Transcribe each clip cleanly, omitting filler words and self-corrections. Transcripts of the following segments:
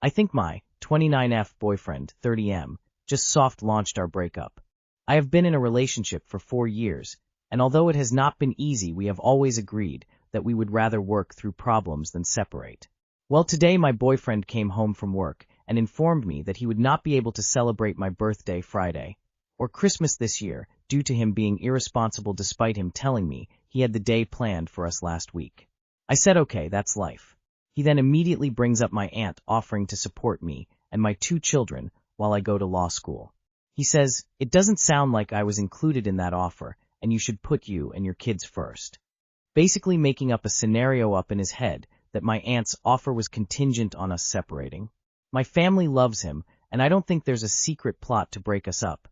I think my 29F boyfriend, 30M, just soft launched our breakup. I have been in a relationship for 4 years, and although it has not been easy, we have always agreed that we would rather work through problems than separate. Well, today my boyfriend came home from work and informed me that he would not be able to celebrate my birthday Friday or Christmas this year due to him being irresponsible despite him telling me he had the day planned for us last week. I said, okay, that's life. He then immediately brings up my aunt offering to support me and my 2 children while I go to law school. He says, it doesn't sound like I was included in that offer and you should put you and your kids first. Basically making up a scenario up in his head that my aunt's offer was contingent on us separating. My family loves him, and I don't think there's a secret plot to break us up.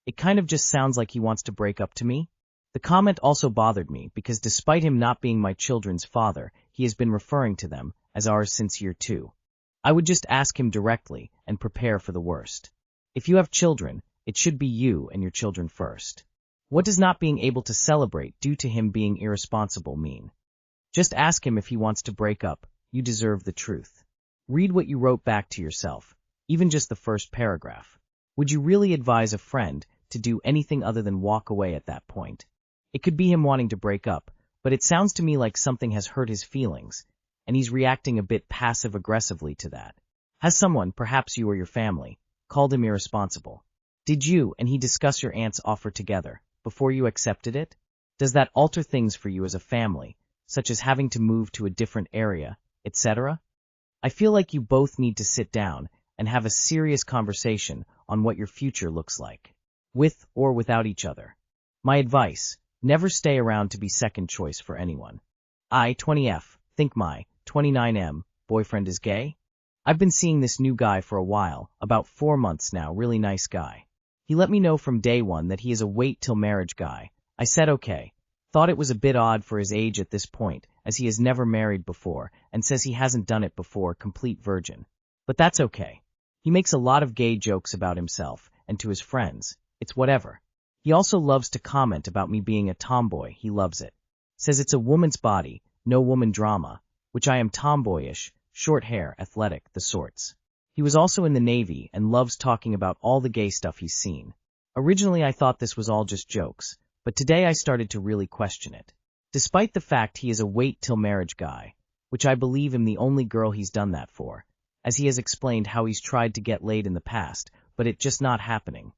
It kind of just sounds like he wants to break up to me. The comment also bothered me because despite him not being my children's father, he has been referring to them as ours since year 2. I would just ask him directly and prepare for the worst. If you have children, it should be you and your children first. What does not being able to celebrate due to him being irresponsible mean? Just ask him if he wants to break up. You deserve the truth. Read what you wrote back to yourself, even just the first paragraph. Would you really advise a friend to do anything other than walk away at that point? It could be him wanting to break up, but it sounds to me like something has hurt his feelings, and he's reacting a bit passive-aggressively to that. Has someone, perhaps you or your family, called him irresponsible? Did you and he discuss your aunt's offer together before you accepted it? Does that alter things for you as a family, such as having to move to a different area, etc.? I feel like you both need to sit down and have a serious conversation on what your future looks like, with or without each other. My advice, never stay around to be second choice for anyone. I, 20F, think my 29M boyfriend is gay? I've been seeing this new guy for a while, about 4 months now, really nice guy. He let me know from day one that he is a wait till marriage guy. I said okay. Thought it was a bit odd for his age at this point, as he has never married before, and says he hasn't done it before, complete virgin. But that's okay. He makes a lot of gay jokes about himself, and to his friends. It's whatever. He also loves to comment about me being a tomboy, he loves it. Says it's a woman's body, no woman drama, which I am tomboyish, short hair, athletic, the sorts. He was also in the Navy and loves talking about all the gay stuff he's seen. Originally I thought this was all just jokes, but today I started to really question it. Despite the fact he is a wait till marriage guy, which I believe am the only girl he's done that for, as he has explained how he's tried to get laid in the past, but it just not happening.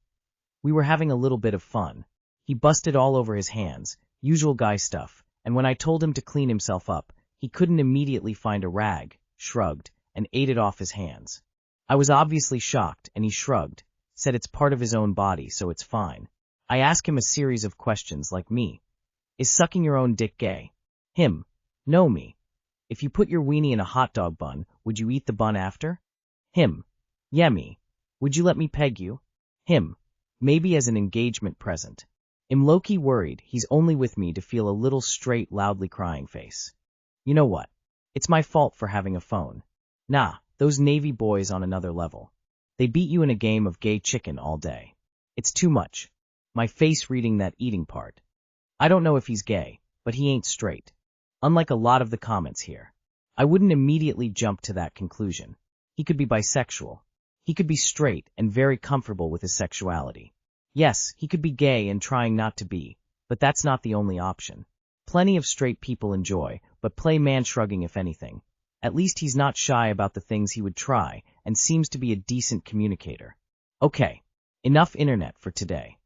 We were having a little bit of fun. He busted all over his hands, usual guy stuff, and when I told him to clean himself up, he couldn't immediately find a rag, shrugged, and ate it off his hands. I was obviously shocked, and he shrugged, said it's part of his own body, so it's fine. I asked him a series of questions like me. Is sucking your own dick gay? Him. No, me. If you put your weenie in a hot dog bun, would you eat the bun after? Him. Yeah, me. Would you let me peg you? Him. Maybe as an engagement present. I'm low-key worried he's only with me to feel a little straight, loudly crying face. You know what? It's my fault for having a phone. Nah, those Navy boys on another level. They beat you in a game of gay chicken all day. It's too much. My face reading that eating part. I don't know if he's gay, but he ain't straight. Unlike a lot of the comments here. I wouldn't immediately jump to that conclusion. He could be bisexual. He could be straight and very comfortable with his sexuality. Yes, he could be gay and trying not to be, but that's not the only option. Plenty of straight people enjoy, but play man shrugging if anything. At least he's not shy about the things he would try and seems to be a decent communicator. Okay, enough internet for today.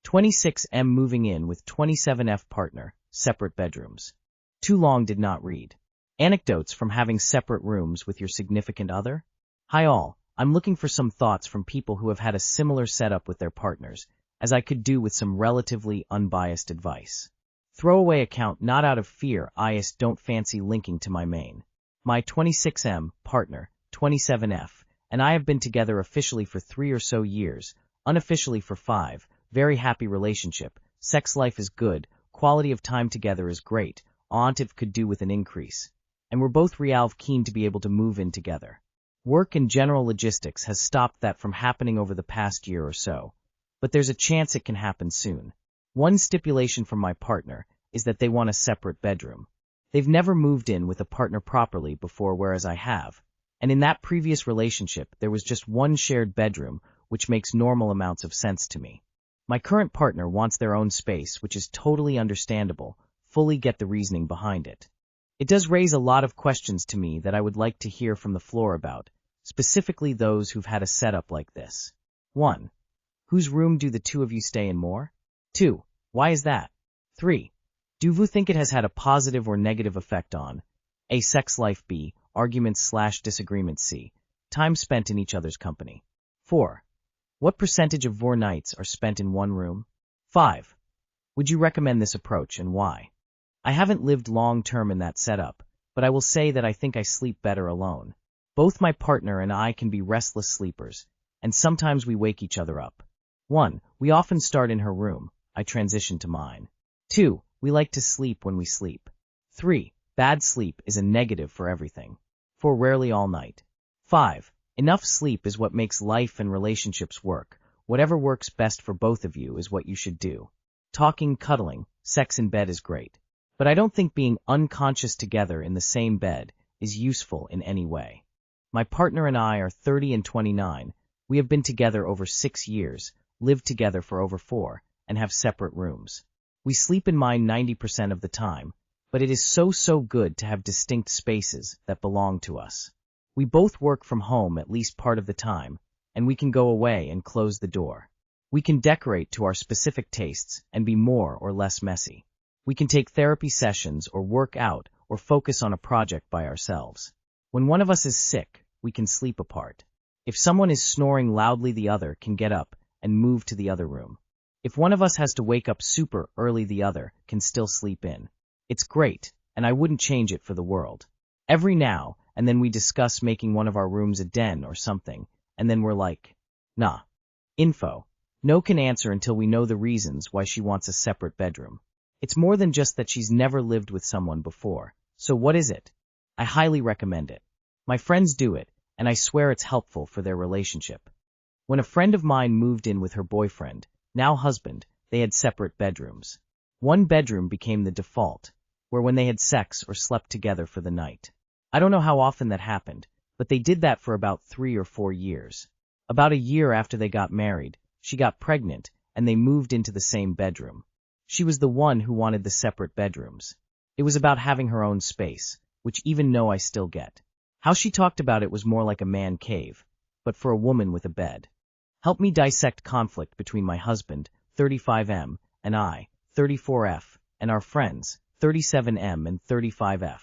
26M moving in with 27F partner, separate bedrooms. Too long did not read. Anecdotes from having separate rooms with your significant other? Hi all, I'm looking for some thoughts from people who have had a similar setup with their partners, as I could do with some relatively unbiased advice. Throwaway account not out of fear, I just don't fancy linking to my main. My 26M partner, 27F, and I have been together officially for 3 or so years, unofficially for 5, very happy relationship, sex life is good, quality of time together is great, if could do with an increase. And we're both realv keen to be able to move in together. Work and general logistics has stopped that from happening over the past year or so, but there's a chance it can happen soon. One stipulation from my partner is that they want a separate bedroom. They've never moved in with a partner properly before, whereas I have, And in that previous relationship, there was just one shared bedroom, which makes normal amounts of sense to me. My current partner wants their own space, which is totally understandable, fully get the reasoning behind it. It does raise a lot of questions to me that I would like to hear from the floor about, specifically those who've had a setup like this. 1. Whose room do the two of you stay in more? 2. Why is that? 3. Do you think it has had a positive or negative effect on A. Sex life, B. Arguments/disagreements, C. Time spent in each other's company? 4. What percentage of your nights are spent in one room? 5. Would you recommend this approach and why? I haven't lived long-term in that setup, but I will say that I think I sleep better alone. Both my partner and I can be restless sleepers, and sometimes we wake each other up. 1. We often start in her room. I transition to mine. 2. We like to sleep when we sleep. 3. Bad sleep is a negative for everything. 4. Rarely all night. 5. Enough sleep is what makes life and relationships work. Whatever works best for both of you is what you should do. Talking, cuddling, sex in bed is great. But I don't think being unconscious together in the same bed is useful in any way. My partner and I are 30 and 29. We have been together over 6 years, lived together for over 4, and have separate rooms. We sleep in mine 90% of the time, but it is so good to have distinct spaces that belong to us. We both work from home at least part of the time, and we can go away and close the door. We can decorate to our specific tastes and be more or less messy. We can take therapy sessions or work out or focus on a project by ourselves. When one of us is sick, we can sleep apart. If someone is snoring loudly, the other can get up and move to the other room. If one of us has to wake up super early, the other can still sleep in. It's great, and I wouldn't change it for the world. Every now and then we discuss making one of our rooms a den or something, and then we're like, nah. Info. No can answer until we know the reasons why she wants a separate bedroom. It's more than just that she's never lived with someone before. So what is it? I highly recommend it. My friends do it, and I swear it's helpful for their relationship. When a friend of mine moved in with her boyfriend, now husband, they had separate bedrooms. One bedroom became the default, where when they had sex or slept together for the night. I don't know how often that happened, but they did that for about 3 or 4 years. About a year after they got married, she got pregnant, and they moved into the same bedroom. She was the one who wanted the separate bedrooms. It was about having her own space, which even though I still get. How she talked about it was more like a man cave, but for a woman with a bed. Help me dissect conflict between my husband, 35M, and I, 34F, and our friends, 37M and 35F.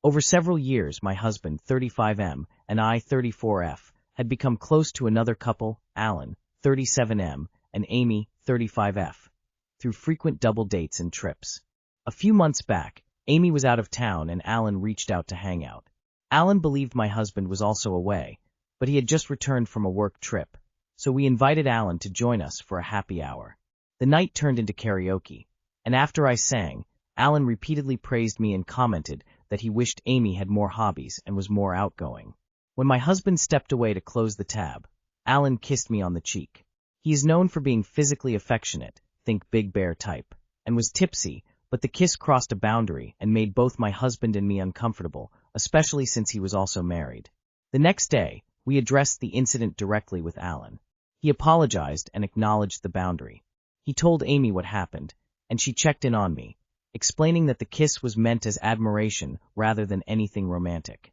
Over several years, my husband, 35M, and I, 34F, had become close to another couple, Alan, 37M, and Amy, 35F, through frequent double dates and trips. A few months back, Amy was out of town and Alan reached out to hang out. Alan believed my husband was also away, but he had just returned from a work trip, so we invited Alan to join us for a happy hour. The night turned into karaoke, and after I sang, Alan repeatedly praised me and commented that he wished Amy had more hobbies and was more outgoing. When my husband stepped away to close the tab, Alan kissed me on the cheek. He is known for being physically affectionate, think Big Bear type, and was tipsy, but the kiss crossed a boundary and made both my husband and me uncomfortable, especially since he was also married. The next day, we addressed the incident directly with Alan. He apologized and acknowledged the boundary. He told Amy what happened, and she checked in on me, explaining that the kiss was meant as admiration rather than anything romantic.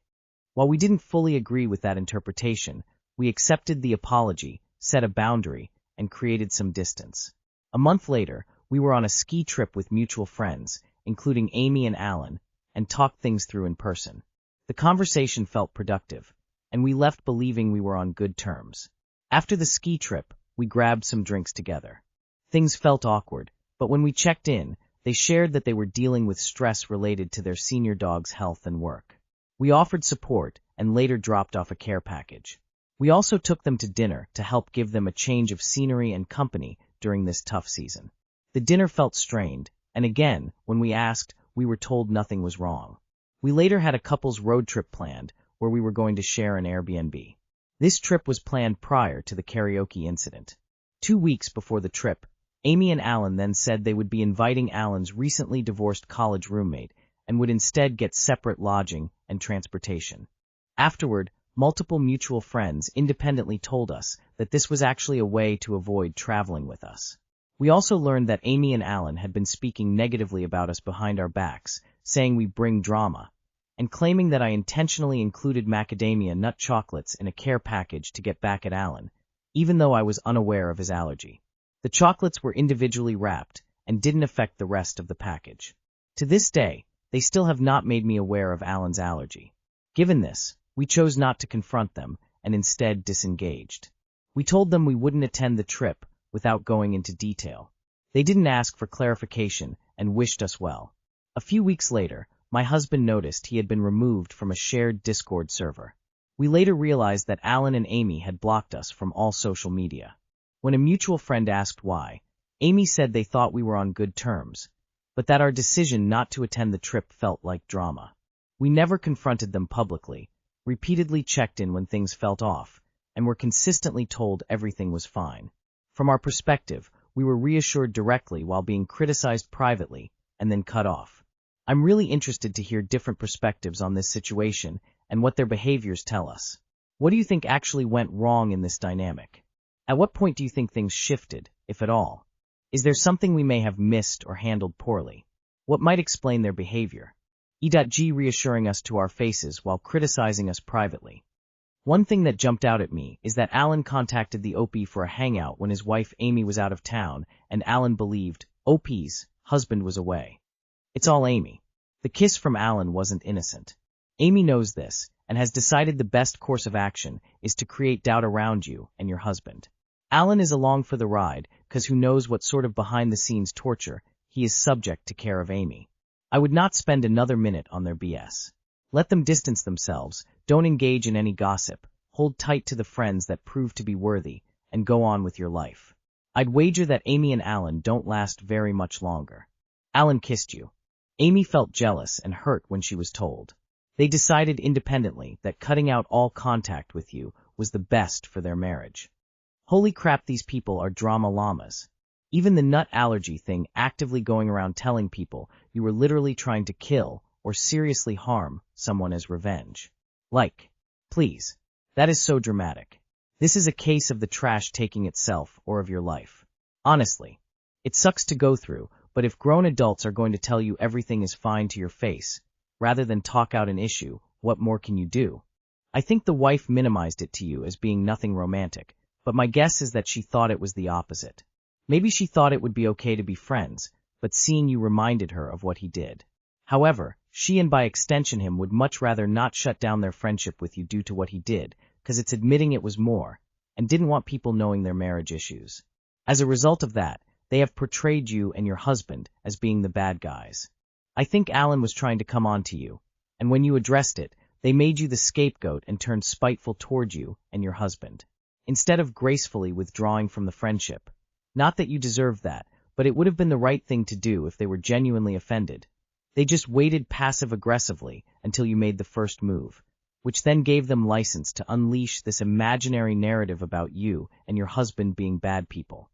While we didn't fully agree with that interpretation, we accepted the apology, set a boundary, and created some distance. A month later, we were on a ski trip with mutual friends, including Amy and Alan, and talked things through in person. The conversation felt productive, and we left believing we were on good terms. After the ski trip, we grabbed some drinks together. Things felt awkward, but when we checked in, they shared that they were dealing with stress related to their senior dog's health and work. We offered support and later dropped off a care package. We also took them to dinner to help give them a change of scenery and company during this tough season. The dinner felt strained, and again, when we asked, we were told nothing was wrong. We later had a couple's road trip planned, where we were going to share an Airbnb. This trip was planned prior to the karaoke incident. 2 weeks before the trip, Amy and Alan then said they would be inviting Alan's recently divorced college roommate and would instead get separate lodging and transportation. Afterward, multiple mutual friends independently told us that this was actually a way to avoid traveling with us. We also learned that Amy and Alan had been speaking negatively about us behind our backs, saying we bring drama, and claiming that I intentionally included macadamia nut chocolates in a care package to get back at Alan, even though I was unaware of his allergy. The chocolates were individually wrapped and didn't affect the rest of the package. To this day, they still have not made me aware of Alan's allergy. Given this, we chose not to confront them and instead disengaged. We told them we wouldn't attend the trip without going into detail. They didn't ask for clarification and wished us well. A few weeks later, my husband noticed he had been removed from a shared Discord server. We later realized that Alan and Amy had blocked us from all social media. When a mutual friend asked why, Amy said they thought we were on good terms, but that our decision not to attend the trip felt like drama. We never confronted them publicly, repeatedly checked in when things felt off, and were consistently told everything was fine. From our perspective, we were reassured directly while being criticized privately and then cut off. I'm really interested to hear different perspectives on this situation and what their behaviors tell us. What do you think actually went wrong in this dynamic? At what point do you think things shifted, if at all? Is there something we may have missed or handled poorly? What might explain their behavior? E.G. reassuring us to our faces while criticizing us privately. One thing that jumped out at me is that Alan contacted the OP for a hangout when his wife Amy was out of town, and Alan believed OP's husband was away. It's all Amy. The kiss from Alan wasn't innocent. Amy knows this, and has decided the best course of action is to create doubt around you and your husband. Alan is along for the ride, because who knows what sort of behind-the-scenes torture he is subject to care of Amy. I would not spend another minute on their BS. Let them distance themselves, don't engage in any gossip, hold tight to the friends that prove to be worthy, and go on with your life. I'd wager that Amy and Alan don't last very much longer. Alan kissed you. Amy felt jealous and hurt when she was told. They decided independently that cutting out all contact with you was the best for their marriage. Holy crap, these people are drama llamas. Even the nut allergy thing, actively going around telling people you were literally trying to kill or seriously harm someone as revenge. Like, please. That is so dramatic. This is a case of the trash taking itself or of your life. Honestly, it sucks to go through, but if grown adults are going to tell you everything is fine to your face, rather than talk out an issue, what more can you do? I think the wife minimized it to you as being nothing romantic, but my guess is that she thought it was the opposite. Maybe she thought it would be okay to be friends, but seeing you reminded her of what he did. However, she and by extension him would much rather not shut down their friendship with you due to what he did, because it's admitting it was more, and didn't want people knowing their marriage issues. As a result of that, they have portrayed you and your husband as being the bad guys. I think Alan was trying to come on to you, and when you addressed it, they made you the scapegoat and turned spiteful toward you and your husband, instead of gracefully withdrawing from the friendship. Not that you deserved that, but it would have been the right thing to do if they were genuinely offended. They just waited passive-aggressively until you made the first move, which then gave them license to unleash this imaginary narrative about you and your husband being bad people.